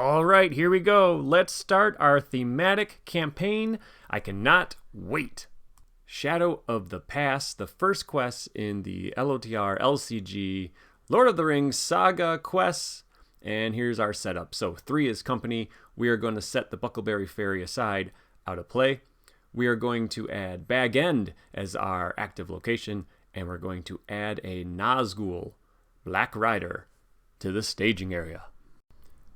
All right, here we go. Let's start our thematic campaign. I cannot wait. Shadow of the Past, the first quest in the LOTR LCG Lord of the Rings Saga quests. And here's our setup. So 3 is company. We are going to set the Buckleberry Ferry aside out of play. We are going to add Bag End as our active location. And we're going to add a Nazgul, Black Rider, to the staging area.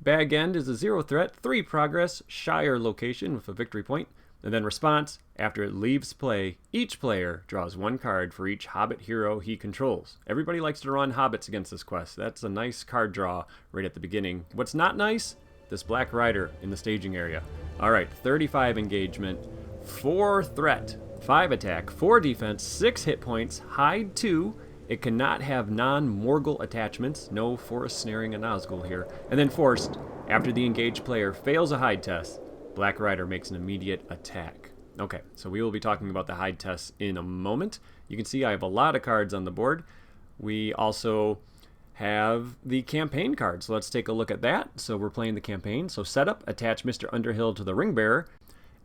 Bag End is a 0 threat, 3 progress, Shire location with a victory point. And then response, after it leaves play, each player draws 1 card for each hobbit hero he controls. Everybody likes to run hobbits against this quest. That's a nice card draw right at the beginning. What's not nice? This Black Rider in the staging area. Alright, 35 engagement, 4 threat, 5 attack, 4 defense, 6 hit points, hide 2. It cannot have non-Morgul attachments, no forest snaring a Nazgul here. And then forced, after the engaged player fails a hide test, Black Rider makes an immediate attack. Okay, so we will be talking about the hide tests in a moment. You can see I have a lot of cards on the board. We also have the campaign cards. So let's take a look at that. So we're playing the campaign. So setup, attach Mr. Underhill to the Ring Bearer,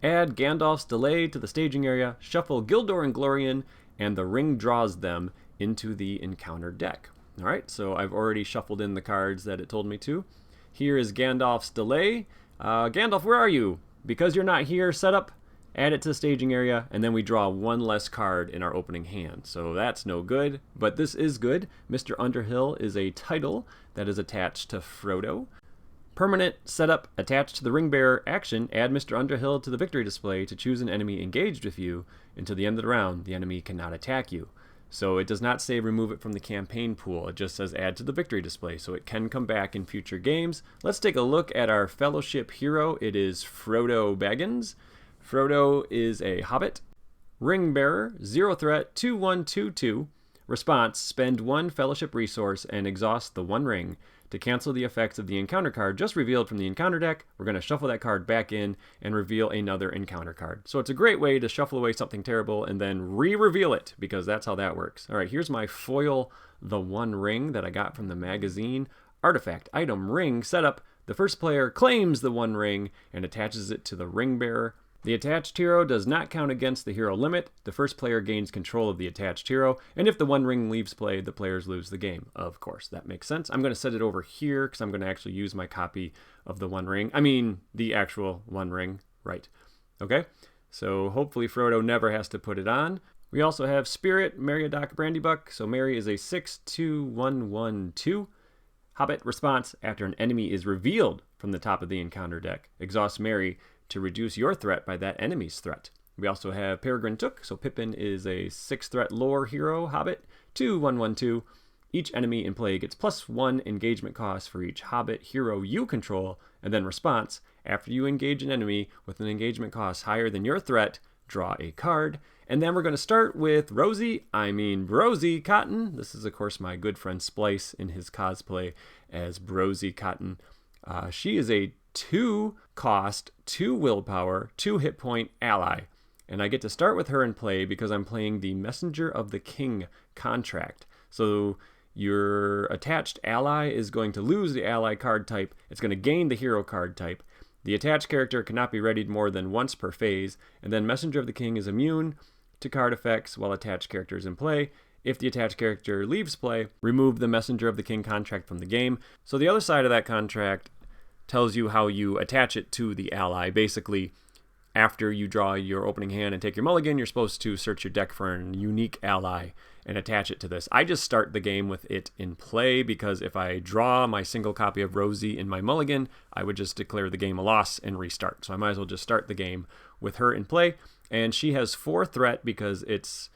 add Gandalf's Delay to the staging area, shuffle Gildor and Glorian, and the ring draws them into the encounter deck. All right, so I've already shuffled in the cards that it told me to. Here is Gandalf's Delay. Gandalf, where are you? Because you're not here, set up, add it to the staging area, and then we draw 1 less card in our opening hand. So that's no good, but this is good. Mr. Underhill is a title that is attached to Frodo. Permanent setup, attached to the Ring Bearer action, add Mr. Underhill to the victory display to choose an enemy engaged with you. Until the end of the round, the enemy cannot attack you. So it does not say remove it from the campaign pool. It just says add to the victory display, so it can come back in future games. Let's take a look at our Fellowship hero. It is Frodo Baggins. Frodo is a hobbit. Ring Bearer, 0 threat, 2/1/2/2. Response, spend 1 Fellowship resource and exhaust the 1 ring. To cancel the effects of the encounter card just revealed from the encounter deck, we're going to shuffle that card back in and reveal another encounter card. So it's a great way to shuffle away something terrible and then re-reveal it, because that's how that works. All right, here's my foil, the 1 ring that I got from the magazine. Artifact, item, ring, setup. The first player claims the 1 ring and attaches it to the Ring Bearer. The attached hero does not count against the hero limit. The first player gains control of the attached hero, and if the 1 ring leaves play, the players lose the game. Of course, that makes sense. I'm going to set it over here because I'm going to actually use my copy of the 1 ring. I mean, the actual 1 ring, right? Okay, so hopefully Frodo never has to put it on. We also have Spirit, Meriadoc Brandybuck. So Mary is a 6/2/1/1/2. Hobbit response, after an enemy is revealed from the top of the encounter deck, exhaust Mary to reduce your threat by that enemy's threat. We also have Peregrine Took, so Pippin is a 6 threat lore hero, hobbit, 2/1/1/2. Each enemy in play gets +1 engagement cost for each hobbit hero you control, and then response, after you engage an enemy with an engagement cost higher than your threat, draw a card. And then we're going to start with Rosie Cotton. This is, of course, my good friend Splice in his cosplay as Brosie Cotton. She is a 2 cost, 2 willpower, 2 hit point ally. And I get to start with her in play because I'm playing the Messenger of the King contract. So your attached ally is going to lose the ally card type. It's going to gain the hero card type. The attached character cannot be readied more than once per phase. And then Messenger of the King is immune to card effects while attached character is in play. If the attached character leaves play, remove the Messenger of the King contract from the game. So the other side of that contract tells you how you attach it to the ally. Basically, after you draw your opening hand and take your mulligan, you're supposed to search your deck for a unique ally and attach it to this. I just start the game with it in play because if I draw my single copy of Rosie in my mulligan, I would just declare the game a loss and restart. So I might as well just start the game with her in play. And she has 4 threat because it's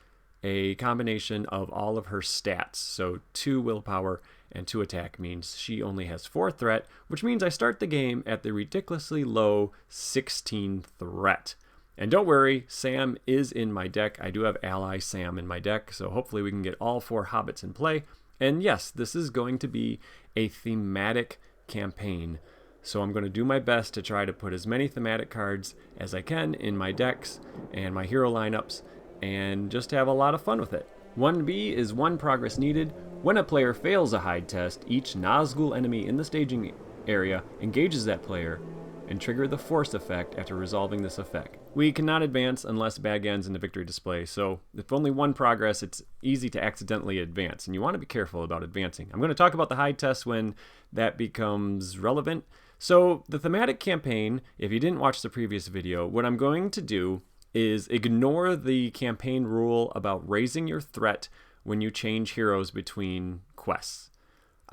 a combination of all of her stats. So 2 willpower and 2 attack means she only has 4 threat, which means I start the game at the ridiculously low 16 threat. And don't worry, Sam is in my deck. I do have ally Sam in my deck, so hopefully we can get all 4 hobbits in play. And yes, this is going to be a thematic campaign. So I'm going to do my best to try to put as many thematic cards as I can in my decks and my hero lineups and just have a lot of fun with it. 1B is 1 progress needed. When a player fails a hide test, each Nazgul enemy in the staging area engages that player and trigger the force effect after resolving this effect. We cannot advance unless bag ends in the victory display, so if only one progress, it's easy to accidentally advance, and you want to be careful about advancing. I'm going to talk about the hide test when that becomes relevant. So the thematic campaign, if you didn't watch the previous video, what I'm going to do is ignore the campaign rule about raising your threat when you change heroes between quests.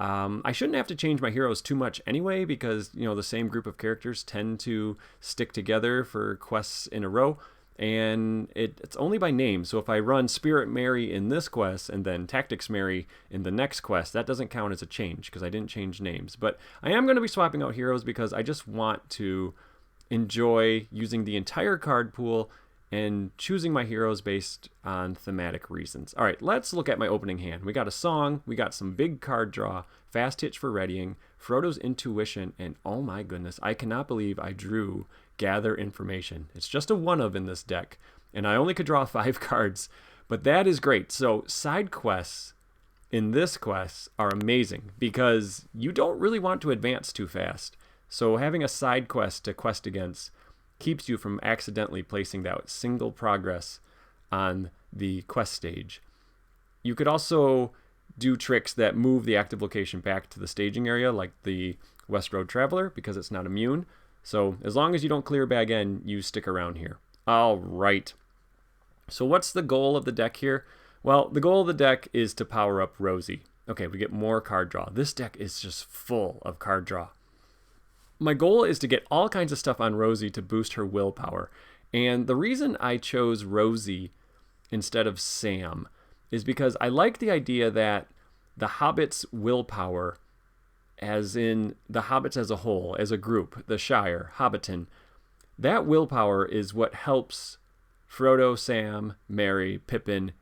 I shouldn't have to change my heroes too much anyway, because the same group of characters tend to stick together for quests in a row, and it's only by name. So if I run Spirit Mary in this quest and then Tactics Mary in the next quest, that doesn't count as a change because I didn't change names. But I am going to be swapping out heroes because I just want to enjoy using the entire card pool and choosing my heroes based on thematic reasons. All right, let's look at my opening hand. We got a song, we got some big card draw, fast hitch for readying, Frodo's intuition, and oh my goodness, I cannot believe I drew gather information. It's just a one of in this deck, and I only could draw 5 cards, but that is great. So side quests in this quest are amazing because you don't really want to advance too fast. So having a side quest to quest against keeps you from accidentally placing that single progress on the quest stage. You could also do tricks that move the active location back to the staging area, like the West Road Traveler, because it's not immune. So as long as you don't clear bag end, you stick around here. All right. So what's the goal of the deck here? Well, the goal of the deck is to power up Rosie. Okay, we get more card draw. This deck is just full of card draw. My goal is to get all kinds of stuff on Rosie to boost her willpower. And the reason I chose Rosie instead of Sam is because I like the idea that the Hobbits' willpower, as in the Hobbits as a whole, as a group, the Shire, Hobbiton, that willpower is what helps Frodo, Sam, Merry, Pippin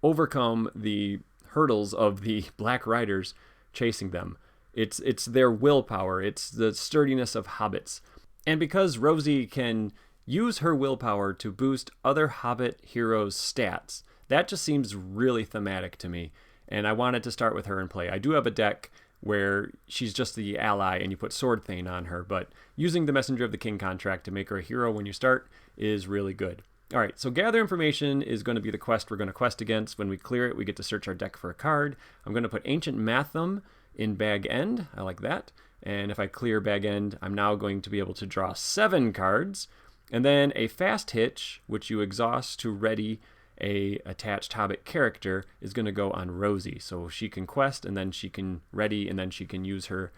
overcome the hurdles of the Black Riders chasing them. It's their willpower. It's the sturdiness of hobbits. And because Rosie can use her willpower to boost other Hobbit heroes' stats, that just seems really thematic to me. And I wanted to start with her in play. I do have a deck where she's just the ally and you put Sword Thane on her, but using the Messenger of the King contract to make her a hero when you start is really good. All right, so gather information is going to be the quest we're going to quest against. When we clear it, we get to search our deck for a card. I'm going to put Ancient Matham in bag end. I like that. And if I clear bag end, I'm now going to be able to draw 7 cards. And then a fast hitch, which you exhaust to ready a attached Hobbit character, is going to go on Rosie. So she can quest, and then she can ready, and then she can use her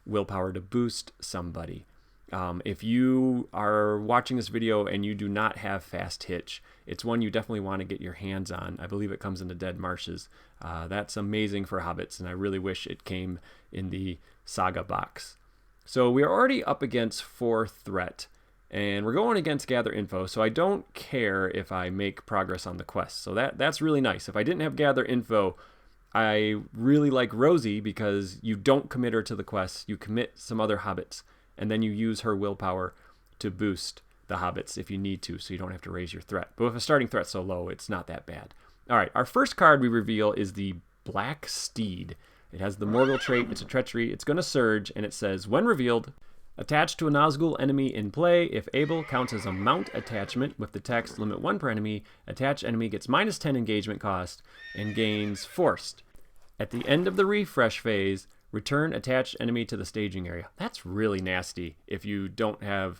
willpower to boost somebody. If you are watching this video and you do not have Fast Hitch, it's one you definitely want to get your hands on. I believe it comes in the Dead Marshes. That's amazing for Hobbits, and I really wish it came in the Saga box. So we are already up against 4 threat, and we're going against Gather Info, so I don't care if I make progress on the quest. So that's really nice. If I didn't have Gather Info, I really like Rosie because you don't commit her to the quest. You commit some other Hobbits, and then you use her willpower to boost the Hobbits if you need to, so you don't have to raise your threat. But with a starting threat so low, it's not that bad. All right, our first card we reveal is the Black Steed. It has the Morgul trait, it's a treachery, it's going to surge, and it says, when revealed, attached to a Nazgul enemy in play, if able, counts as a mount attachment with the text limit 1 per enemy. Attached enemy gets -10 engagement cost and gains forced. At the end of the refresh phase, return attached enemy to the staging area. That's really nasty if you don't have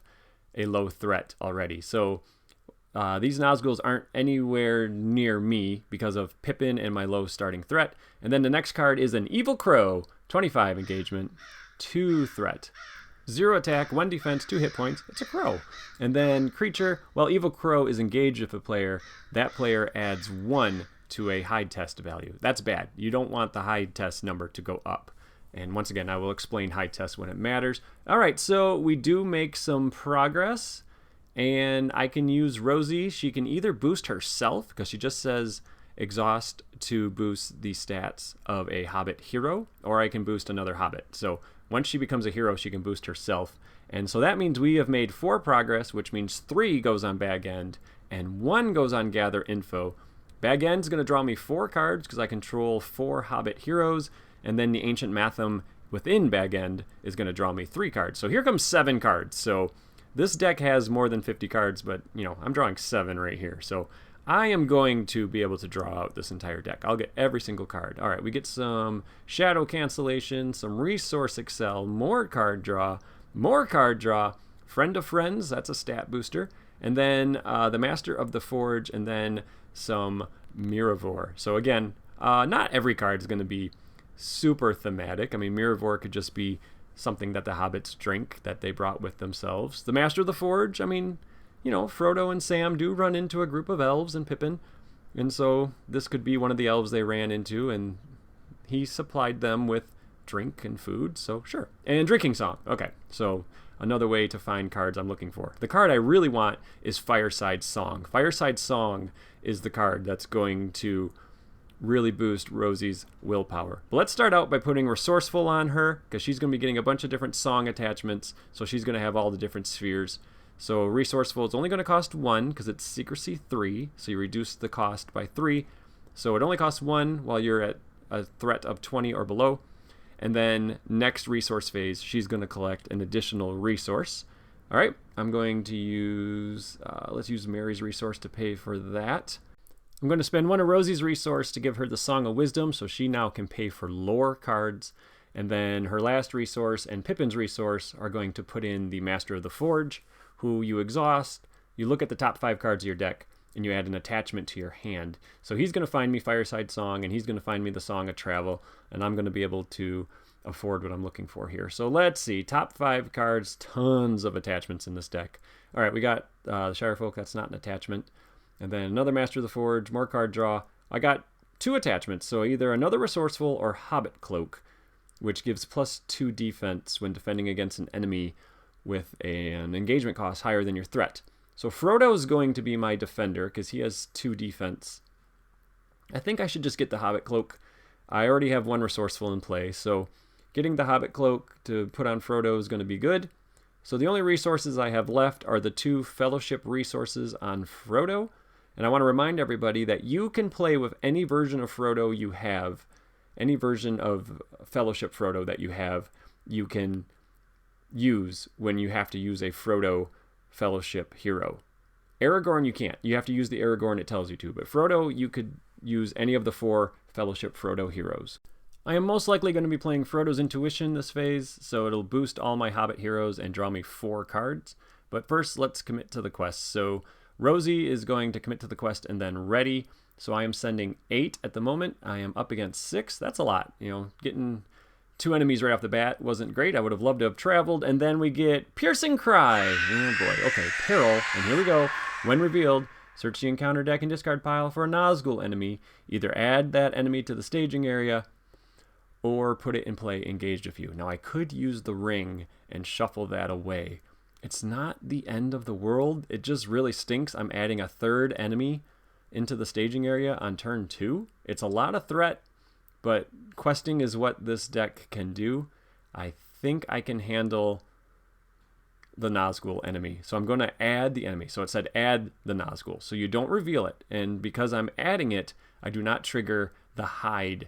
a low threat already. So these Nazguls aren't anywhere near me because of Pippin and my low starting threat. And then the next card is an Evil Crow, 25 engagement, 2 threat, 0 attack, 1 defense, 2 hit points. It's a crow. And then creature, while Evil Crow is engaged with a player, that player adds 1 to a hide test value. That's bad. You don't want the hide test number to go up. And once again, I will explain hide test when it matters. All right, so we do make some progress, and I can use Rosie. She can either boost herself, because she just says exhaust to boost the stats of a Hobbit hero, or I can boost another Hobbit. So once she becomes a hero, she can boost herself. And so that means we have made 4 progress, which means 3 goes on bag end, and 1 goes on gather info. Bag end's going to draw me 4 cards, because I control 4 Hobbit heroes. And then the Ancient Matham within Bag End is going to draw me 3 cards. So here comes 7 cards. So this deck has more than 50 cards, but, you know, I'm drawing 7 right here. So I am going to be able to draw out this entire deck. I'll get every single card. All right, we get some Shadow Cancellation, some Resource Excel, more card draw, Friend of Friends, that's a stat booster, and then the Master of the Forge, and then some Miravor. So again, not every card is going to be super thematic. I mean, Miravor could just be something that the hobbits drink that they brought with themselves. The Master of the Forge, I mean, you know, Frodo and Sam do run into a group of elves and Pippin, and so this could be one of the elves they ran into, and he supplied them with drink and food, so sure. And Drinking Song. Okay, so another way to find cards I'm looking for. The card I really want is Fireside Song. Fireside Song is the card that's going to really boost Rosie's willpower. But let's start out by putting Resourceful on her, because she's going to be getting a bunch of different song attachments, so she's going to have all the different spheres. So Resourceful is only going to cost 1 because it's Secrecy 3, so you reduce the cost by 3. So it only costs 1 while you're at a threat of 20 or below. And then next resource phase, she's going to collect an additional resource. All right, I'm going to use, let's use Mary's resource to pay for that. I'm going to spend 1 of Rosie's resource to give her the Song of Wisdom, so she now can pay for lore cards. And then her last resource and Pippin's resource are going to put in the Master of the Forge, who you exhaust. You look at the top 5 cards of your deck, and you add an attachment to your hand. So he's going to find me Fireside Song, and he's going to find me the Song of Travel, and I'm going to be able to afford what I'm looking for here. So let's see, top 5 cards, tons of attachments in this deck. All right, we got the Shire Folk, that's not an attachment. And then another Master of the Forge, more card draw. I got 2 attachments, so either another Resourceful or Hobbit Cloak, which gives +2 defense when defending against an enemy with an engagement cost higher than your threat. So Frodo is going to be my defender because he has 2 defense. I think I should just get the Hobbit Cloak. I already have 1 Resourceful in play, so getting the Hobbit Cloak to put on Frodo is going to be good. So the only resources I have left are the 2 Fellowship resources on Frodo. And I want to remind everybody that you can play with any version of Frodo you have, any version of Fellowship Frodo that you have, you can use when you have to use a Frodo Fellowship hero. Aragorn you can't. You have to use the Aragorn it tells you to. But Frodo, you could use any of the 4 Fellowship Frodo heroes. I am most likely going to be playing Frodo's Intuition this phase, so it'll boost all my Hobbit heroes and draw me 4 cards. But first, let's commit to the quest. So Rosie is going to commit to the quest and then ready. So I am sending 8 at the moment. I am up against 6. That's a lot. You know, getting 2 enemies right off the bat wasn't great. I would have loved to have traveled. And then we get Piercing Cry. Oh boy. Okay, Peril. And here we go. When revealed, search the encounter deck and discard pile for a Nazgul enemy. Either add that enemy to the staging area or put it in play engaged a few. Now I could use the ring and shuffle that away. It's not the end of the world. It just really stinks. I'm adding a 3rd enemy into the staging area on turn 2. It's a lot of threat, but questing is what this deck can do. I think I can handle the Nazgul enemy. So I'm going to add the enemy. So it said add the Nazgul. So you don't reveal it. And because I'm adding it, I do not trigger the hide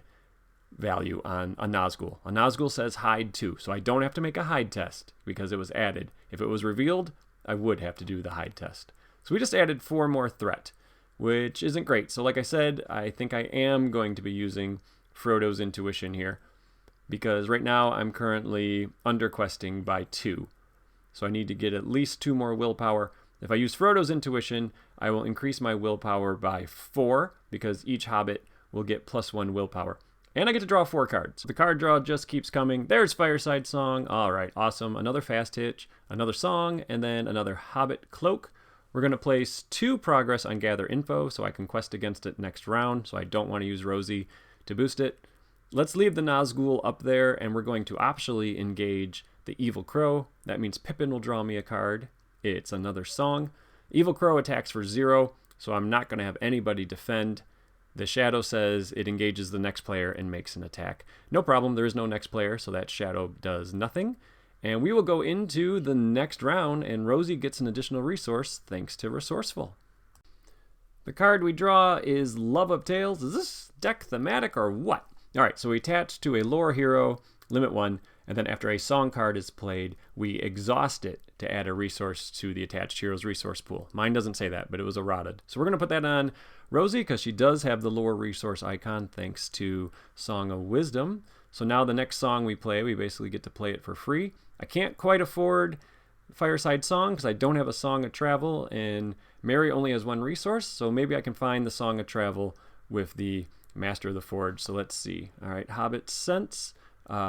value on a Nazgul. A Nazgul says hide 2. So I don't have to make a hide test because it was added. If it was revealed, I would have to do the hide test. So we just added 4 more threat, which isn't great. So like I said, I think I am going to be using Frodo's Intuition here because right now I'm currently underquesting by 2. So I need to get at least 2 more willpower. If I use Frodo's Intuition, I will increase my willpower by 4 because each hobbit will get +1 willpower. And I get to draw 4 cards. The card draw just keeps coming. There's Fireside Song. All right, awesome. Another Fast Hitch, another Song, and then another Hobbit Cloak. We're going to place 2 progress on Gather Info so I can quest against it next round, so I don't want to use Rosie to boost it. Let's leave the Nazgul up there, and we're going to optionally engage the Evil Crow. That means Pippin will draw me a card. It's another Song. Evil Crow attacks for 0, so I'm not going to have anybody defend. The Shadow says it engages the next player and makes an attack. No problem, there is no next player, so that Shadow does nothing. And we will go into the next round, and Rosie gets an additional resource thanks to Resourceful. The card we draw is Love of Tales. Is this deck thematic or what? All right, so we attach to a lore hero, limit 1, And then after a song card is played, we exhaust it to add a resource to the attached hero's resource pool. Mine doesn't say that, but it was errated. So we're going to put that on Rosie because she does have the lore resource icon thanks to Song of Wisdom. So now the next song we play, we basically get to play it for free. I can't quite afford Fireside Song because I don't have a Song of Travel, and Mary only has one resource, so maybe I can find the Song of Travel with the Master of the Forge. So let's see. All right, Hobbit Sense.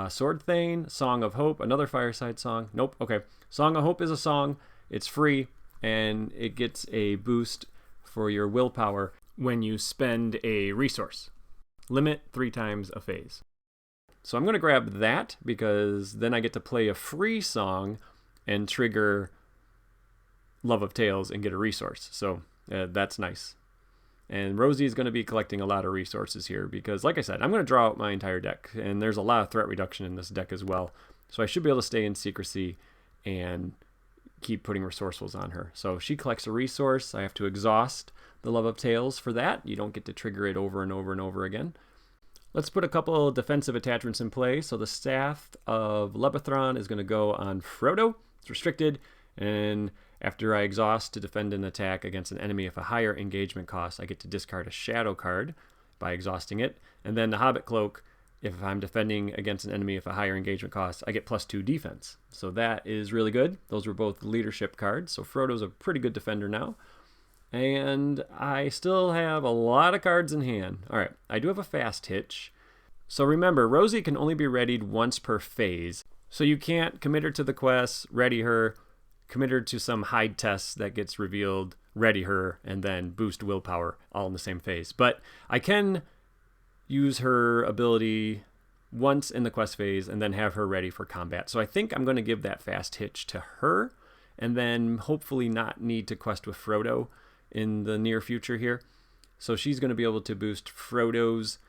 Sword Thane, Song of Hope, another Fireside Song. Nope, okay. Song of Hope is a song. It's free, and it gets a boost for your willpower when you spend a resource. Limit 3 times a phase. So I'm going to grab that because then I get to play a free song and trigger Love of Tales and get a resource. So that's nice. And Rosie is going to be collecting a lot of resources here because, like I said, I'm going to draw out my entire deck. And there's a lot of threat reduction in this deck as well. So I should be able to stay in secrecy and keep putting resourcefuls on her. So she collects a resource. I have to exhaust the Love of Tales for that. You don't get to trigger it over and over and over again. Let's put a couple defensive attachments in play. So the Staff of Lebethron is going to go on Frodo. It's restricted. And after I exhaust to defend an attack against an enemy of a higher engagement cost, I get to discard a shadow card by exhausting it. And then the Hobbit Cloak, if I'm defending against an enemy of a higher engagement cost, I get +2 defense. So that is really good. Those were both leadership cards. So Frodo's a pretty good defender now. And I still have a lot of cards in hand. All right, I do have a fast hitch. So remember, Rosie can only be readied once per phase. So you can't commit her to the quest, ready her, commit her to some hide test that gets revealed, ready her, and then boost willpower all in the same phase. But I can use her ability once in the quest phase and then have her ready for combat. So I think I'm going to give that fast hitch to her and then hopefully not need to quest with Frodo in the near future here. So she's going to be able to boost Frodo's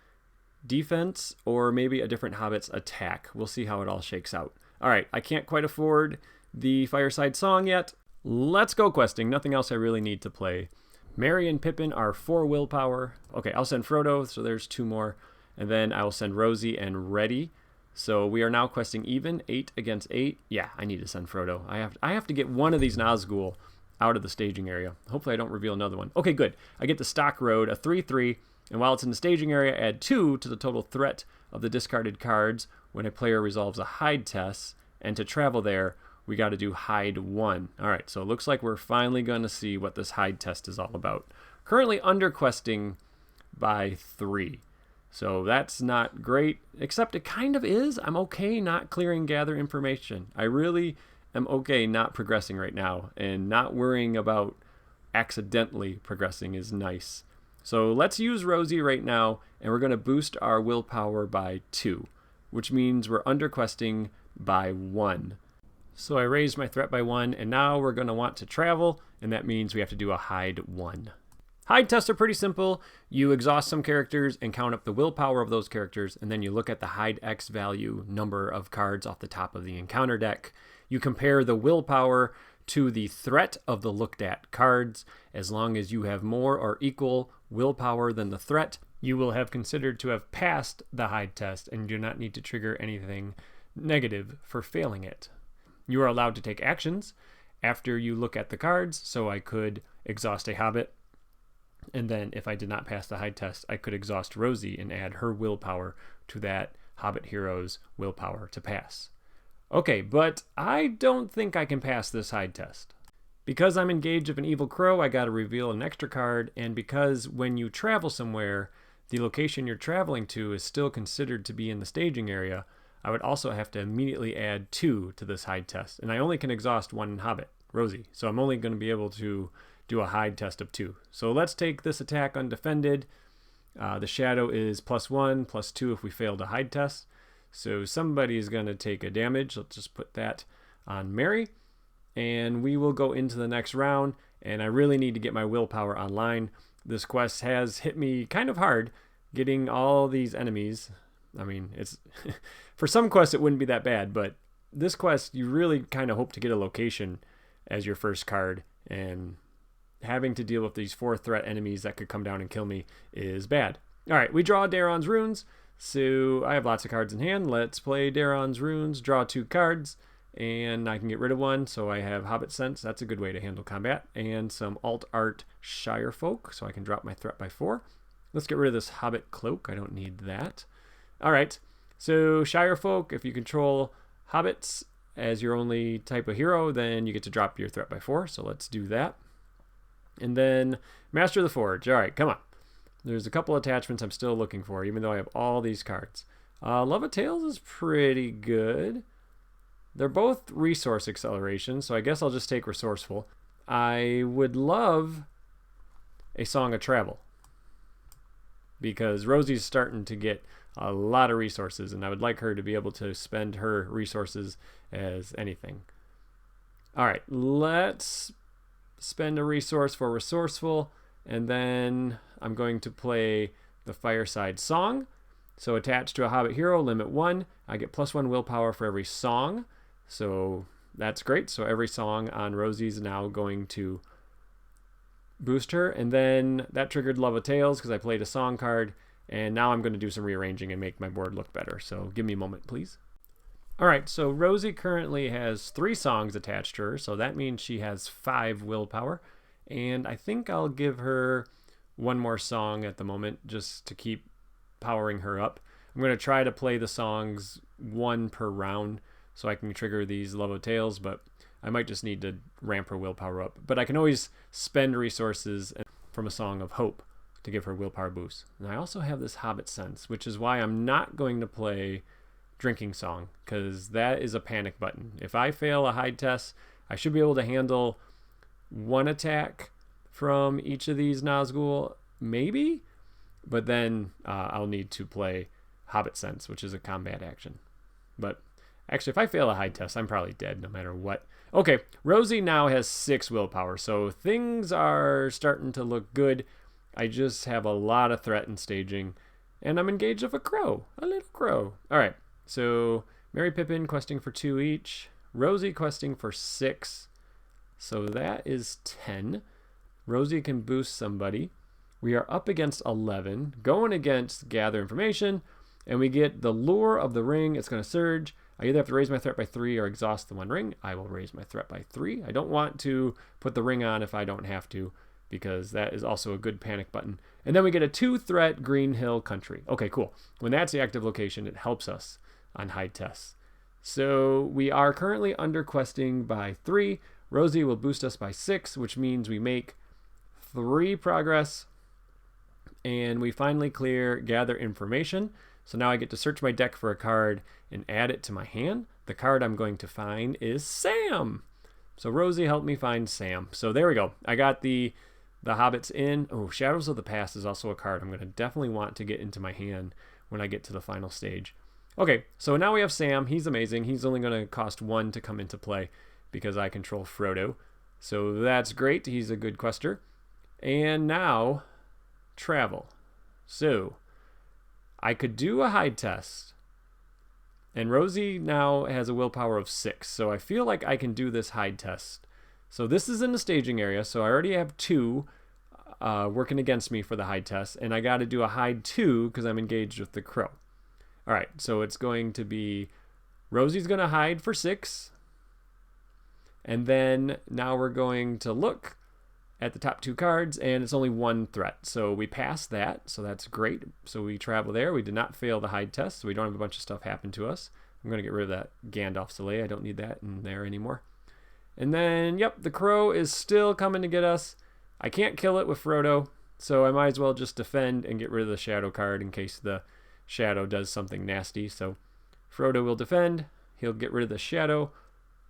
defense or maybe a different Hobbit's attack. We'll see how it all shakes out. All right, I can't quite afford the Fireside Song yet. Let's go questing. Nothing else I really need to play. Merry and Pippin are 4 willpower. Okay, I'll send Frodo, so there's 2 more. And then I will send Rosie and Reddy. So we are now questing even, 8 against 8. Yeah, I need to send Frodo. I have to get one of these Nazgul out of the staging area. Hopefully I don't reveal another one. Okay, good. I get the Stock Road, a 3/3, and while it's in the staging area, add 2 to the total threat of the discarded cards when a player resolves a hide test. And to travel there, we got to do hide 1. All right, so it looks like we're finally going to see what this hide test is all about. Currently under questing by 3. So that's not great, except it kind of is. I'm okay not clearing gather information. I really am okay not progressing right now, and not worrying about accidentally progressing is nice. So let's use Rosie right now, and we're going to boost our willpower by 2, which means we're under questing by 1. So I raised my threat by 1, and now we're going to want to travel, and that means we have to do a hide 1. Hide tests are pretty simple. You exhaust some characters and count up the willpower of those characters, and then you look at the hide X value number of cards off the top of the encounter deck. You compare the willpower to the threat of the looked at cards. As long as you have more or equal willpower than the threat, you will have considered to have passed the hide test and do not need to trigger anything negative for failing it. You are allowed to take actions after you look at the cards, so I could exhaust a Hobbit, and then if I did not pass the hide test, I could exhaust Rosie and add her willpower to that Hobbit hero's willpower to pass. Okay, but I don't think I can pass this hide test. Because I'm engaged of an evil crow, I gotta reveal an extra card, and because when you travel somewhere, the location you're traveling to is still considered to be in the staging area, I would also have to immediately add 2 to this hide test, and I only can exhaust 1 Hobbit, Rosie, so I'm only going to be able to do a hide test of 2. So let's take this attack undefended. The shadow is +1, +2 if we fail to hide test. So somebody's going to take a damage. Let's just put that on Mary. And we will go into the next round. And I really need to get my willpower online. This quest has hit me kind of hard, getting all these enemies. I mean, it's for some quests it wouldn't be that bad, but this quest you really kind of hope to get a location as your first card, and having to deal with these 4 threat enemies that could come down and kill me is bad. All right, we draw Daron's runes, So I have lots of cards in hand. Let's play Daron's Runes, draw 2 cards, and I can get rid of one. So I have Hobbit Sense. That's a good way to handle combat. And some Alt Art Shire Folk, so I can drop my threat by 4. Let's get rid of this Hobbit Cloak. I don't need that. All right. So Shire Folk, if you control Hobbits as your only type of hero, then you get to drop your threat by 4. So let's do that. And then Master of the Forge. All right, come on. There's a couple attachments I'm still looking for, even though I have all these cards. Love of Tales is pretty good. They're both resource acceleration, so I guess I'll just take Resourceful. I would love a Song of Travel, because Rosie's starting to get a lot of resources, and I would like her to be able to spend her resources as anything. All right, let's spend a resource for Resourceful, and then I'm going to play the Fireside Song. So attached to a Hobbit hero, limit 1. I get +1 willpower for every song. So that's great. So every song on Rosie's now going to boost her. And then that triggered Love of Tales because I played a song card. And now I'm going to do some rearranging and make my board look better. So give me a moment, please. All right, so Rosie currently has 3 songs attached to her. So that means she has 5 willpower. And I think I'll give her 1 more song at the moment just to keep powering her up. I'm going to try to play the songs 1 per round so I can trigger these Love of Tales, but I might just need to ramp her willpower up. But I can always spend resources from a Song of Hope to give her willpower boost. And I also have this Hobbit Sense, which is why I'm not going to play Drinking Song, because that is a panic button. If I fail a hide test, I should be able to handle 1 attack from each of these Nazgul, maybe, but then I'll need to play Hobbit Sense, which is a combat action. But actually, if I fail a hide test, I'm probably dead no matter what. Okay, Rosie now has 6 willpower, so things are starting to look good. I just have a lot of threat and staging, and I'm engaged with a crow, a little crow. All right, so Merry Pippin questing for 2 each, Rosie questing for 6. So that is 10. Rosie can boost somebody. We are up against 11, going against Gather Information, and we get the Lure of the Ring. It's going to surge. I either have to raise my threat by 3 or exhaust the 1 ring. I will raise my threat by 3. I don't want to put the ring on if I don't have to, because that is also a good panic button. And then we get a 2-threat Green Hill Country. Okay, cool. When that's the active location, it helps us on hide tests. So we are currently under questing by 3. Rosie will boost us by 6, which means we make 3 progress, and we finally clear Gather Information. So now I get to search my deck for a card and add it to my hand. The card I'm going to find is Sam. So Rosie helped me find Sam. So there we go. I got the Hobbits in. Oh, Shadows of the Past is also a card I'm going to definitely want to get into my hand when I get to the final stage. Okay, so now we have Sam. He's amazing. He's only going to cost 1 to come into play because I control Frodo. So that's great. He's a good quester. And now, travel. So I could do a hide test. And Rosie now has a willpower of 6. So I feel like I can do this hide test. So this is in the staging area. So I already have 2 working against me for the hide test. And I got to do a hide 2 because I'm engaged with the crow. All right. So it's going to be Rosie's going to hide for 6. And then now we're going to look at the top 2 cards, and it's only 1 threat. So we passed that, so that's great. So we travel there. We did not fail the hide test, so we don't have a bunch of stuff happen to us. I'm going to get rid of that Gandalf Soleil. I don't need that in there anymore. And then, yep, the crow is still coming to get us. I can't kill it with Frodo, so I might as well just defend and get rid of the shadow card in case the shadow does something nasty. So Frodo will defend. He'll get rid of the shadow.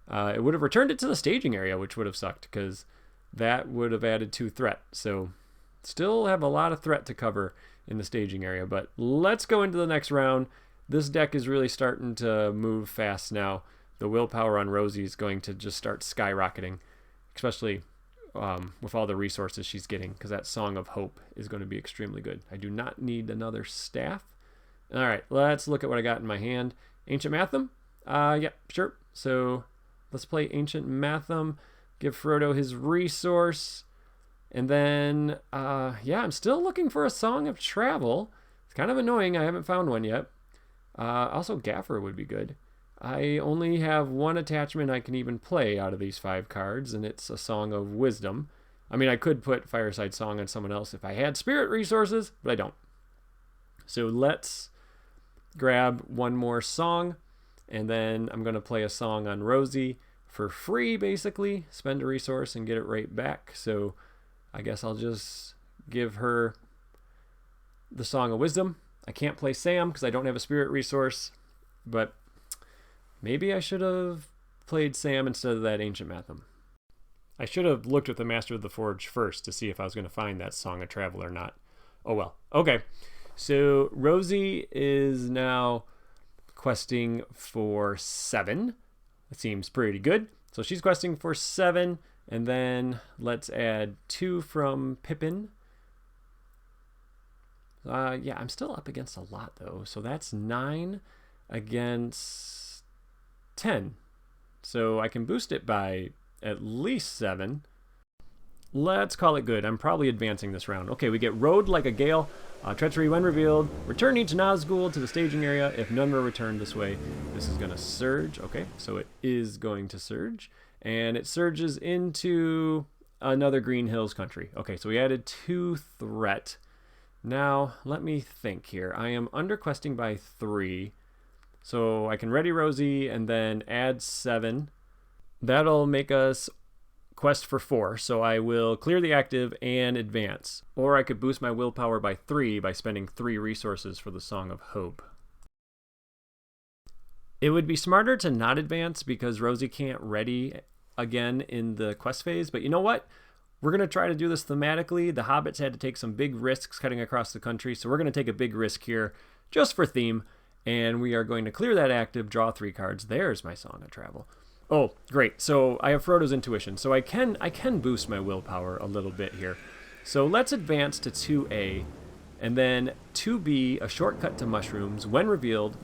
It would have returned it to the staging area, which would have sucked because that would have added 2 threat. So still have a lot of threat to cover in the staging area. But let's go into the next round. This deck is really starting to move fast now. The willpower on Rosie is going to just start skyrocketing, especially with all the resources she's getting, because that Song of Hope is going to be extremely good. I do not need another staff. All right, let's look at what I got in my hand. Ancient Matham? Yeah, sure. So let's play Ancient Matham. Give Frodo his resource. And then, yeah, I'm still looking for a Song of Travel. kind of annoying. I haven't found one yet. Also, Gaffer would be good. I only have one attachment I can even play out of these 5 cards, and it's a Song of Wisdom. I mean, I could put Fireside Song on someone else if I had spirit resources, but I don't. So let's grab one more song, and then I'm going to play a song on Rosie for free, basically. Spend a resource and get it right back. So I guess I'll just give her the Song of Wisdom. I can't play Sam because I don't have a spirit resource, but maybe I should have played Sam instead of that Ancient Matham. I should have looked at the Master of the Forge first to see if I was going to find that Song of Travel or not. Oh well. Okay. So Rosie is now questing for 7. That seems pretty good. So she's questing for 7, and then let's add 2 from Pippin. Yeah, I'm still up against a lot though. So that's 9 against 10. So I can boost it by at least 7. Let's call it good. I'm probably advancing this round. Okay, we get Rode like a Gale. Treachery when revealed. Return each Nazgul to the staging area if none were returned this way. This is going to surge. Okay, so it is going to surge. And it surges into another Green Hills country. Okay, so we added 2 threat. Now, let me think here. I am underquesting by 3. So I can ready Rosie and then add 7. That'll make us quest for 4, so I will clear the active and advance. Or I could boost my willpower by 3 by spending 3 resources for the Song of Hope. It would be smarter to not advance because Rosie can't ready again in the quest phase, but you know what? We're going to try to do this thematically. The hobbits had to take some big risks cutting across the country, so we're going to take a big risk here just for theme, and we are going to clear that active, draw 3 cards. There's my Song of Travel. Oh, great. So I have Frodo's Intuition. So I can boost my willpower a little bit here. So let's advance to 2A, and then 2B, a shortcut to mushrooms. When revealed,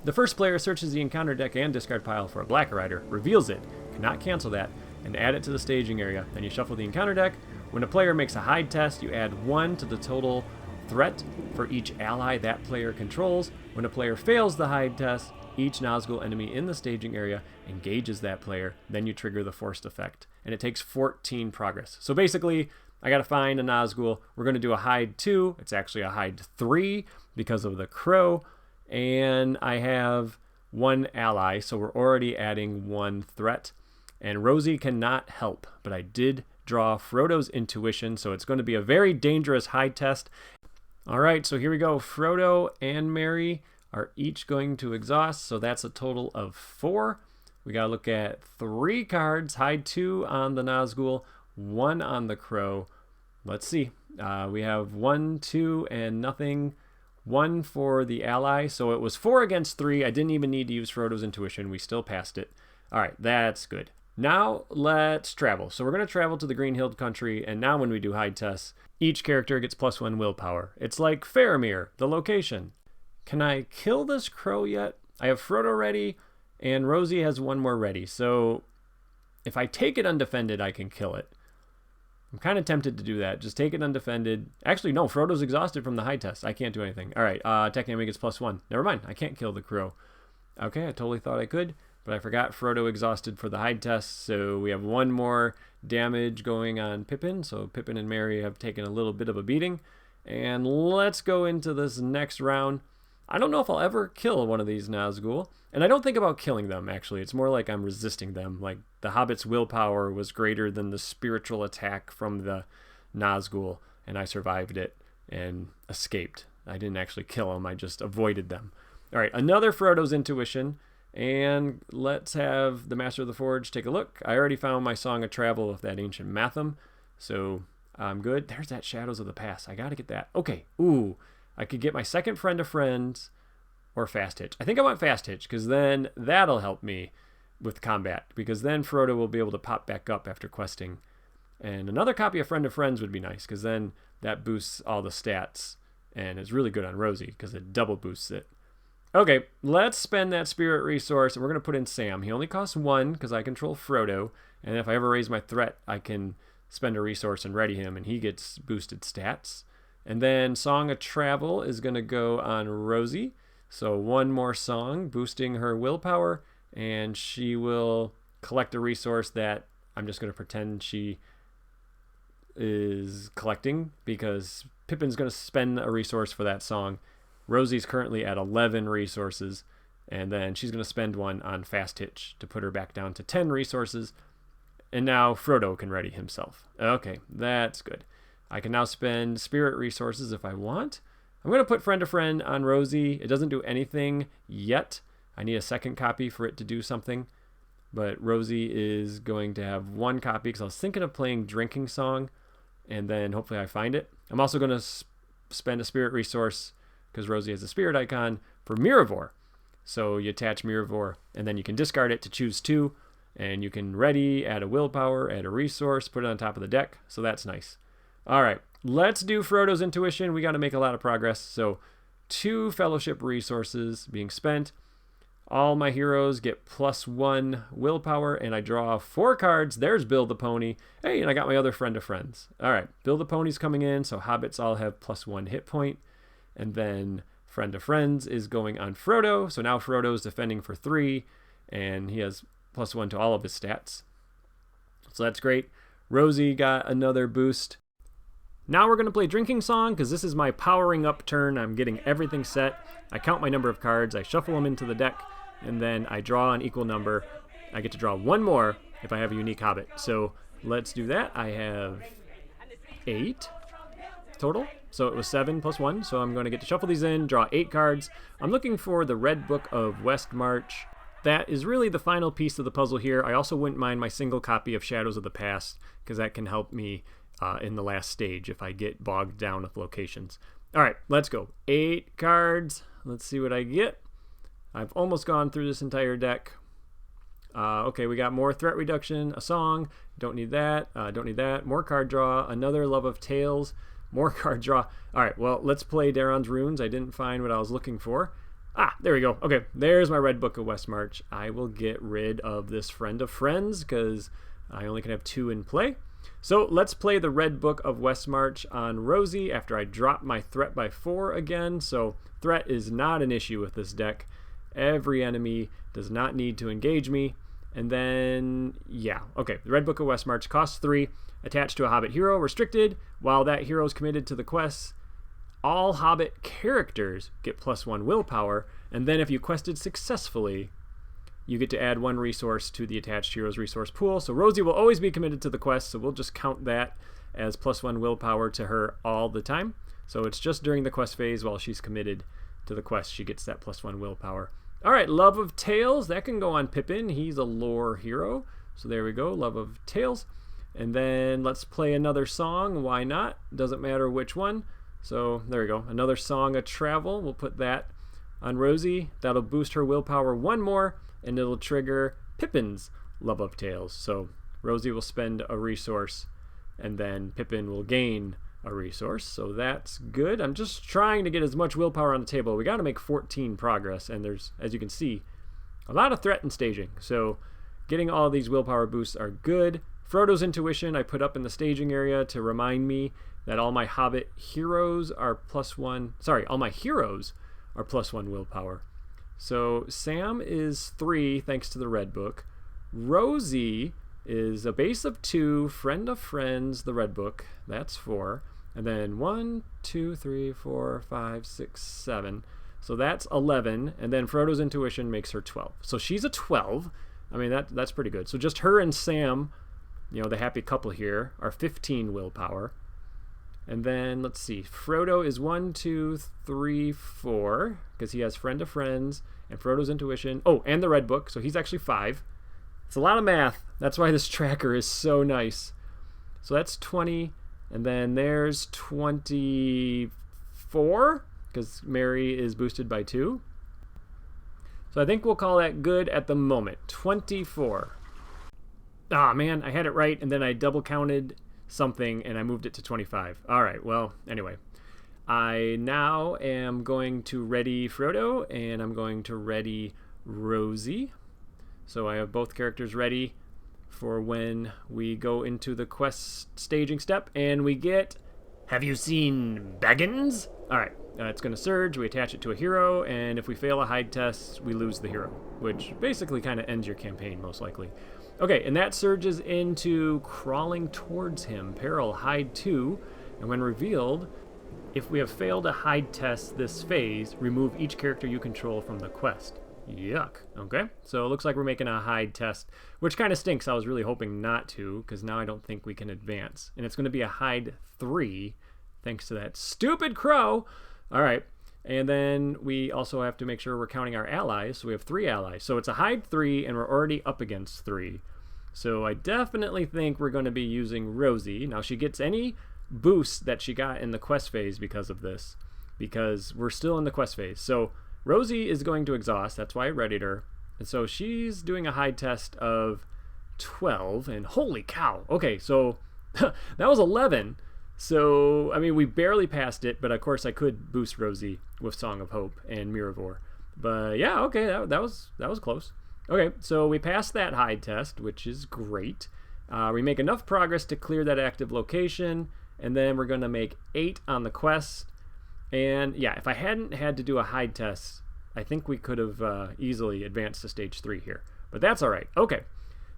the first player searches the encounter deck and discard pile for a Black Rider, reveals it, cannot cancel that, and add it to the staging area. Then you shuffle the encounter deck. When a player makes a hide test, you add 1 to the total threat for each ally that player controls. When a player fails the hide test, each Nazgul enemy in the staging area engages that player. Then you trigger the forced effect. And it takes 14 progress. So basically, I got to find a Nazgul. We're going to do a hide 2. It's actually a hide 3 because of the crow. And I have 1 ally, so we're already adding 1 threat. And Rosie cannot help, but I did draw Frodo's Intuition, so it's going to be a very dangerous hide test. All right, so here we go. Frodo and Merry are each going to exhaust, so that's a total of 4. We got to look at 3 cards, hide 2 on the Nazgul, 1 on the crow. Let's see. We have 1, 2, and nothing. 1 for the ally, so it was 4 against 3. I didn't even need to use Frodo's Intuition. We still passed it. All right, that's good. Now let's travel. So we're going to travel to the Green Hill country, and now when we do hide tests, each character gets +1 willpower. It's like Faramir, the location. Can I kill this crow yet? I have Frodo ready, and Rosie has 1 more ready. So if I take it undefended, I can kill it. I'm kind of tempted to do that. Just take it undefended. Actually, no, Frodo's exhausted from the hide test. I can't do anything. All right, attack enemy gets +1. Never mind, I can't kill the crow. Okay, I totally thought I could, but I forgot Frodo exhausted for the hide test, so we have 1 more damage going on Pippin. So Pippin and Merry have taken a little bit of a beating. And let's go into this next round. I don't know if I'll ever kill one of these Nazgul, and I don't think about killing them, actually. It's more like I'm resisting them. Like, the Hobbit's willpower was greater than the spiritual attack from the Nazgul, and I survived it and escaped. I didn't actually kill them, I just avoided them. All right, another Frodo's Intuition, and let's have the Master of the Forge take a look. I already found my Song of Travel with that Ancient Matham, so I'm good. There's that Shadows of the Past. I got to get that. Okay, ooh. I could get my second Friend of Friends or Fast Hitch. I think I want Fast Hitch because then that'll help me with combat, because then Frodo will be able to pop back up after questing. And another copy of Friend of Friends would be nice because then that boosts all the stats and it's really good on Rosie because it double boosts it. Okay, let's spend that spirit resource and we're going to put in Sam. He only costs 1 because I control Frodo, and if I ever raise my threat, I can spend a resource and ready him and he gets boosted stats. And then Song of Travel is going to go on Rosie. So one more song, boosting her willpower, and she will collect a resource that I'm just going to pretend she is collecting because Pippin's going to spend a resource for that song. Rosie's currently at 11 resources, and then she's going to spend one on Fast Hitch to put her back down to 10 resources. And now Frodo can ready himself. Okay, that's good. I can now spend spirit resources if I want. I'm going to put Friend to Friend on Rosie. It doesn't do anything yet. I need a second copy for it to do something. But Rosie is going to have one copy because I was thinking of playing Drinking Song, and then hopefully I find it. I'm also going to spend a spirit resource because Rosie has a spirit icon for Miravor. So you attach Miravor, and then you can discard it to choose two, and you can ready, add a willpower, add a resource, put it on top of the deck. So that's nice. All right, let's do Frodo's intuition. We got to make a lot of progress. So 2 fellowship resources being spent. All my heroes get +1 willpower, and I draw 4 cards. There's Bill the Pony. Hey, and I got my other Friend of Friends. All right, Bill the Pony's coming in, so hobbits all have +1 hit point. And then Friend of Friends is going on Frodo. So now Frodo's defending for 3, and he has +1 to all of his stats. So that's great. Rosie got another boost. Now we're going to play Drinking Song because this is my powering up turn. I'm getting everything set. I count my number of cards, I shuffle them into the deck, and then I draw an equal number. I get to draw 1 more if I have a unique hobbit. So let's do that. I have 8 total. So it was 7 + 1. So I'm going to get to shuffle these in, draw 8 cards. I'm looking for the Red Book of Westmarch. That is really the final piece of the puzzle here. I also wouldn't mind my single copy of Shadows of the Past because that can help me in the last stage if I get bogged down with locations. All right, let's go. 8 cards. Let's see what I get. I've almost gone through this entire deck. Okay, we got more threat reduction, a song. Don't need that. Don't need that. More card draw. Another Love of Tales. More card draw. All right, well, let's play Daron's Runes. I didn't find what I was looking for. Ah, there we go. Okay, there's my Red Book of Westmarch. I will get rid of this Friend of Friends because I only can have 2 in play. So let's play the Red Book of Westmarch on Rosie after I drop my threat by 4 again. So threat is not an issue with this deck. Every enemy does not need to engage me. And then, yeah, okay. The Red Book of Westmarch costs 3, attached to a Hobbit hero, restricted. While that hero is committed to the quests, all Hobbit characters get +1 willpower. And then if you quested successfully, you get to add 1 resource to the attached hero's resource pool. So Rosie will always be committed to the quest, so we'll just count that as +1 willpower to her all the time. So it's just during the quest phase while she's committed to the quest, she gets that +1 willpower. All right, Love of Tales, that can go on Pippin. He's a lore hero. So there we go, Love of Tales. And then let's play another song. Why not? Doesn't matter which one. So there we go, another Song of Travel. We'll put that on Rosie. That'll boost her willpower 1 more. And it'll trigger Pippin's Love of Tales. So Rosie will spend a resource, and then Pippin will gain a resource. So that's good. I'm just trying to get as much willpower on the table. We got to make 14 progress, and there's, as you can see, a lot of threat and staging. So getting all these willpower boosts are good. Frodo's intuition I put up in the staging area to remind me that all my Hobbit heroes are +1. Sorry, all my heroes are +1 willpower. So Sam is 3 thanks to the Red Book. Rosie is a base of 2, Friend of Friends, the Red Book, that's 4. And then 1, 2, 3, 4, 5, 6, 7. So that's 11. And then Frodo's intuition makes her 12. So she's a 12. I mean, that's pretty good. So just her and Sam, you know, the happy couple here, are 15 willpower. And then, let's see, Frodo is 1, 2, 3, 4, because he has Friend of Friends, and Frodo's intuition. Oh, and the Red Book, so he's actually 5. It's a lot of math. That's why this tracker is so nice. So that's 20, and then there's 24, because Mary is boosted by 2. So I think we'll call that good at the moment. 24. Ah, man, I had it right, and then I double counted something and I moved it to 25. All right, well, anyway, I now am going to ready Frodo and I'm going to ready Rosie. So I have both characters ready for when we go into the quest staging step, and we get Have you seen Baggins? Alright, it's going to surge, we attach it to a hero, and if we fail a hide test, we lose the hero, which basically kind of ends your campaign, most likely. Okay, and that surges into crawling towards him, peril, hide 2, and when revealed, if we have failed a hide test this phase, remove each character you control from the quest. Yuck. Okay, so it looks like we're making a hide test, which kind of stinks. I was really hoping not to, because now I don't think we can advance. And it's going to be a hide 3, thanks to that stupid crow. All right, and then we also have to make sure we're counting our allies. So we have 3 allies. So it's a hide 3, and we're already up against 3. So I definitely think we're going to be using Rosie. Now, she gets any boost that she got in the quest phase because of this, because we're still in the quest phase. So Rosie is going to exhaust, that's why I readied her. And so she's doing a hide test of 12, and holy cow. Okay, so that was 11. So, I mean, we barely passed it, but of course I could boost Rosie with Song of Hope and Miravor. But yeah, okay, that was close. Okay, so we passed that hide test, which is great. We make enough progress to clear that active location, and then we're going to make 8 on the quest. And yeah, if I hadn't had to do a hide test, I think we could have easily advanced to stage 3 here. But that's all right. Okay,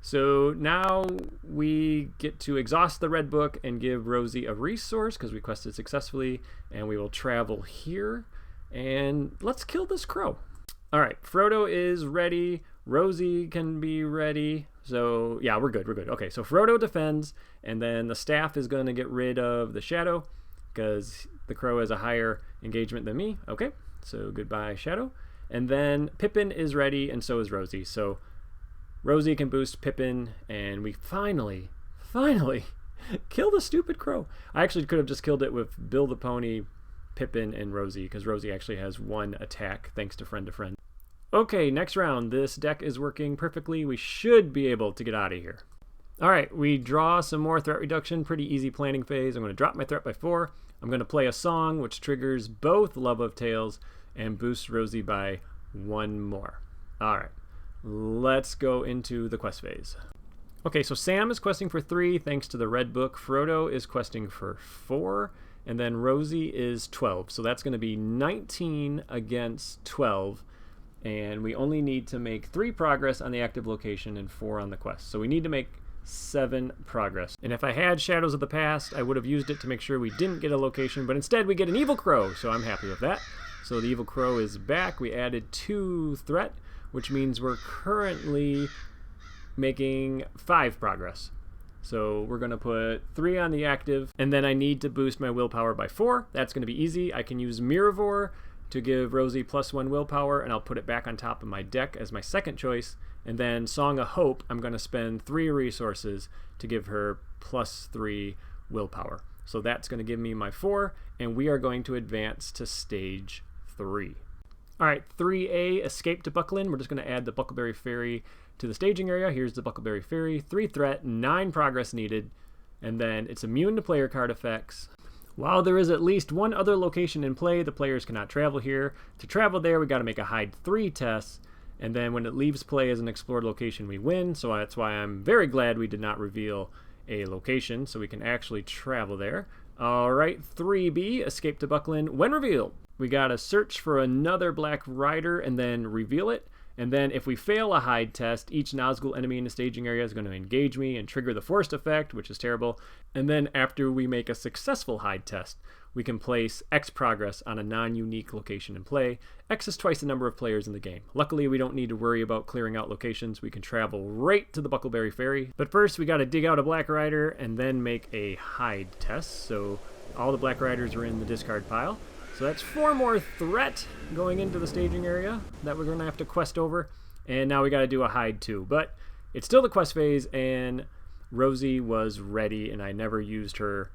so now we get to exhaust the red book and give Rosie a resource because we quested successfully, and we will travel here. And let's kill this crow. All right, Frodo is ready. Rosie can be ready. So yeah, we're good. Okay, so Frodo defends, and then the staff is going to get rid of the shadow because the crow has a higher engagement than me. Okay, so goodbye, Shadow. And then Pippin is ready, and so is Rosie. So Rosie can boost Pippin, and we finally kill the stupid crow. I actually could have just killed it with Bill the Pony, Pippin, and Rosie, because Rosie actually has 1 attack, thanks to Friend to Friend. Okay, next round. This deck is working perfectly. We should be able to get out of here. All right, we draw some more threat reduction. Pretty easy planning phase. I'm going to drop my threat by 4. I'm going to play a song, which triggers both Love of Tales and boosts Rosie by 1 more. All right, let's go into the quest phase. Okay, so Sam is questing for 3 thanks to the red book. Frodo is questing for 4, and then Rosie is 12. So that's going to be 19 against 12. And we only need to make 3 progress on the active location and 4 on the quest. So we need to make 7 progress. And if I had Shadows of the Past, I would have used it to make sure we didn't get a location, but instead we get an Evil Crow, so I'm happy with that. So the Evil Crow is back. We added 2 threat, which means we're currently making 5 progress. So we're going to put 3 on the active, and then I need to boost my willpower by 4. That's going to be easy. I can use Miravor to give Rosie +1 willpower, and I'll put it back on top of my deck as my second choice. And then Song of Hope, I'm going to spend 3 resources to give her +3 willpower. So that's going to give me my 4, and we are going to advance to stage 3. All right, 3A, Escape to Buckland. We're just going to add the Buckleberry Ferry to the staging area. Here's the Buckleberry Ferry. 3 threat, 9 progress needed, and then it's immune to player card effects. While there is at least 1 other location in play, the players cannot travel here. To travel there, we got to make a hide 3 test, and then when it leaves play as an explored location, we win. So that's why I'm very glad we did not reveal a location, so we can actually travel there. All right, 3B, Escape to Buckland. When revealed, we got to search for another Black Rider and then reveal it. And then if we fail a hide test, each Nazgul enemy in the staging area is going to engage me and trigger the forced effect, which is terrible. And then after we make a successful hide test, we can place X progress on a non-unique location in play. X is twice the number of players in the game. Luckily, we don't need to worry about clearing out locations. We can travel right to the Buckleberry Ferry. But first, we got to dig out a Black Rider and then make a hide test. So all the Black Riders are in the discard pile. So that's 4 more threat going into the staging area that we're going to have to quest over. And now we got to do a hide too. But it's still the quest phase, and Rosie was ready, and I never used her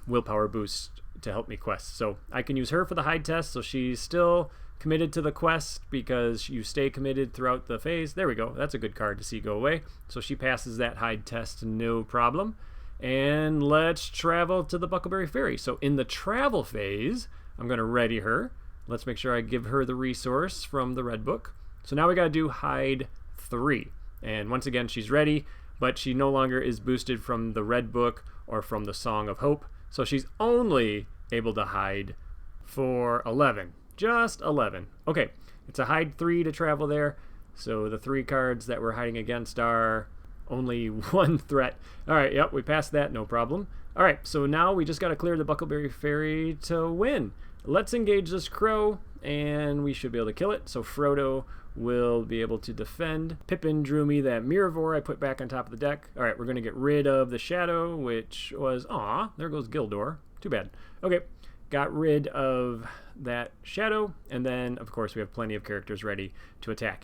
willpower boost to help me quest. So I can use her for the hide test, so she's still committed to the quest because you stay committed throughout the phase. There we go. That's a good card to see go away. So she passes that hide test no problem. And let's travel to the Buckleberry Ferry. So in the travel phase, I'm going to ready her. Let's make sure I give her the resource from the red book. So now we got to do hide 3. And once again, she's ready, but she no longer is boosted from the red book or from the Song of Hope. So she's only able to hide for 11. Just 11. Okay, it's a hide 3 to travel there. So the 3 cards that we're hiding against are only 1 threat. All right, yep, we passed that, no problem. All right, so now we just got to clear the Buckleberry Ferry to win. Let's engage this crow, and we should be able to kill it. So Frodo will be able to defend. Pippin drew me that Miravor I put back on top of the deck. All right, we're going to get rid of the shadow, which was, aw, there goes Gildor. Too bad. Okay, got rid of that shadow, and then, of course, we have plenty of characters ready to attack.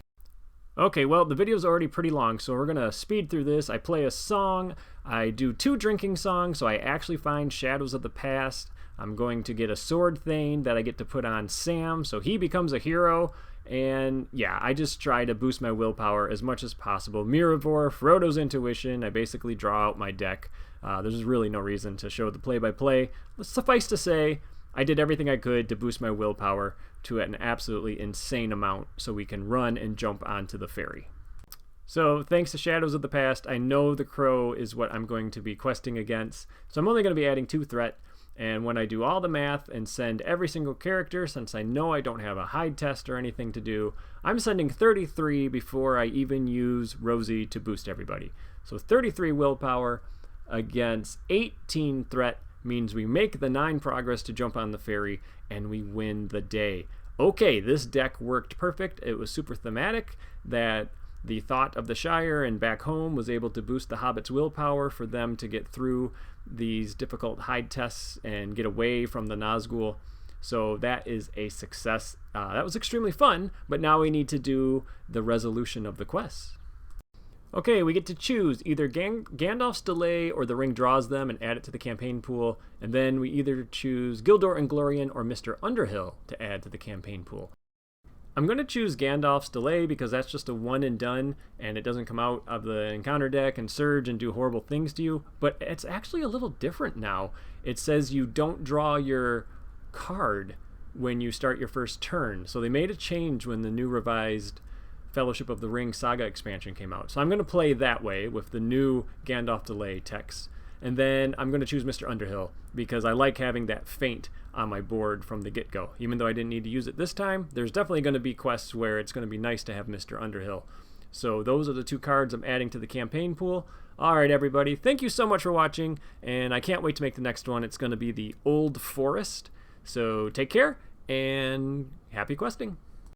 Okay, well, the video's already pretty long, so we're going to speed through this. I play a song. I do 2 drinking songs, so I actually find Shadows of the Past. I'm going to get a sword thane that I get to put on Sam, so he becomes a hero. And yeah, I just try to boost my willpower as much as possible. Miravor, Frodo's intuition. I basically draw out my deck. There's really no reason to show the play-by-play. Suffice to say, I did everything I could to boost my willpower to an absolutely insane amount so we can run and jump onto the ferry. So thanks to Shadows of the Past, I know the crow is what I'm going to be questing against. So I'm only going to be adding 2 threat. And when I do all the math and send every single character, since I know I don't have a hide test or anything to do, I'm sending 33 before I even use Rosie to boost everybody. So 33 willpower against 18 threat means we make the 9 progress to jump on the ferry and we win the day. Okay, this deck worked perfect. It was super thematic that the thought of the Shire and back home was able to boost the hobbits' willpower for them to get through these difficult hide tests and get away from the Nazgul. So that is a success. That was extremely fun, but now we need to do the resolution of the quests. Okay, we get to choose either Gandalf's Delay or the ring draws them and add it to the campaign pool, and then we either choose Gildor and Glorian or Mr. Underhill to add to the campaign pool. I'm going to choose Gandalf's Delay because that's just a one and done, and it doesn't come out of the encounter deck and surge and do horrible things to you, but it's actually a little different now. It says you don't draw your card when you start your first turn, so they made a change when the new revised Fellowship of the Rings Saga expansion came out. So I'm going to play that way with the new Gandalf Delay text. And then I'm going to choose Mr. Underhill because I like having that feint on my board from the get-go. Even though I didn't need to use it this time, there's definitely going to be quests where it's going to be nice to have Mr. Underhill. So those are the 2 cards I'm adding to the campaign pool. All right, everybody. Thank you so much for watching, and I can't wait to make the next one. It's going to be the Old Forest. So take care, and happy questing.